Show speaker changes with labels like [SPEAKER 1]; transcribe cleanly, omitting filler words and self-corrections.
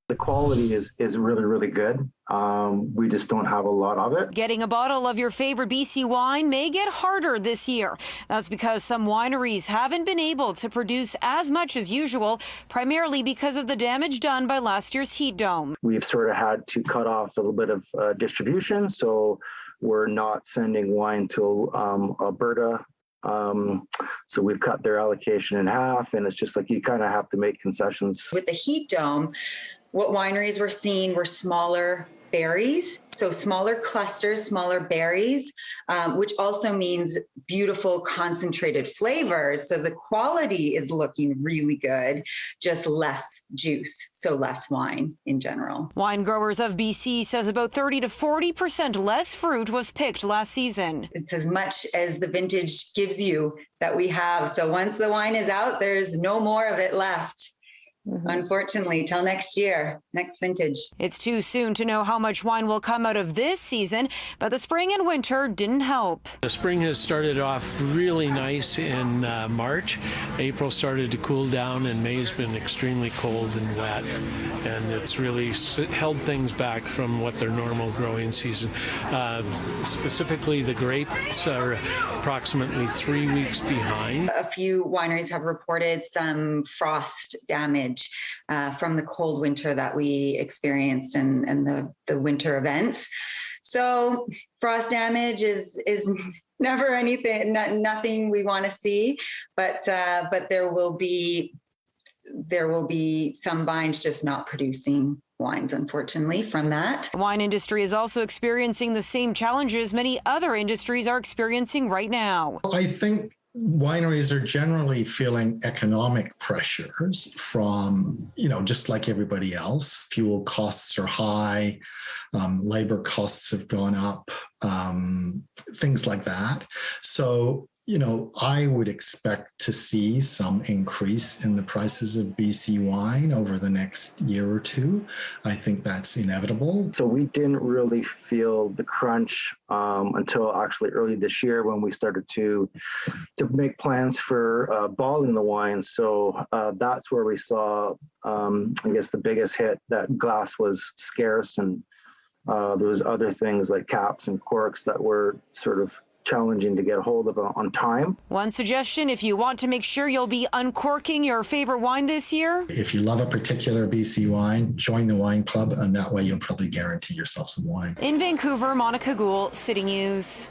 [SPEAKER 1] The quality is really, really good. We just don't have a lot of it.
[SPEAKER 2] Getting a bottle of your favorite BC wine may get harder this year. That's because some wineries haven't been able to produce as much as usual, primarily because of the damage done by last year's heat dome.
[SPEAKER 1] We've sort of had to cut off a little bit of distribution, so we're not sending wine to Alberta. So we've cut their allocation in half, and it's just like you kind of have to make concessions.
[SPEAKER 3] With the heat dome, what wineries were seeing were smaller berries, so smaller clusters, smaller berries, which also means beautiful concentrated flavors. So the quality is looking really good, just less juice, so less wine in general.
[SPEAKER 2] Wine Growers of BC says about 30 to 40% less fruit was picked last season.
[SPEAKER 3] It's as much as the vintage gives you that we have. So once the wine is out, there's no more of it left. Unfortunately, till next year, next vintage.
[SPEAKER 2] It's too soon to know how much wine will come out of this season, but the spring and winter didn't help.
[SPEAKER 4] The spring has started off really nice in March. April started to cool down, and May's been extremely cold and wet, and it's really held things back from what their normal growing season. Specifically, the grapes are approximately 3 weeks behind.
[SPEAKER 3] A few wineries have reported some frost damage from the cold winter that we experienced and the winter events. So frost damage is never nothing we want to see, but there will be some vines just not producing wines, unfortunately, from that.
[SPEAKER 2] The wine industry is also experiencing the same challenges many other industries are experiencing right now.
[SPEAKER 5] I think wineries are generally feeling economic pressures from, just like everybody else. Fuel costs are high, labor costs have gone up, things like that. So, I would expect to see some increase in the prices of BC wine over the next year or two. I think that's inevitable.
[SPEAKER 1] So we didn't really feel the crunch until actually early this year when we started to make plans for bottling the wine. So that's where we saw, I guess, the biggest hit. That glass was scarce, and there was other things like caps and corks that were sort of challenging to get a hold of on time.
[SPEAKER 2] One suggestion, if you want to make sure you'll be uncorking your favorite wine this year.
[SPEAKER 5] If you love a particular BC wine, join the wine club, and that way you'll probably guarantee yourself some wine.
[SPEAKER 2] In Vancouver, Monika Gul, City News.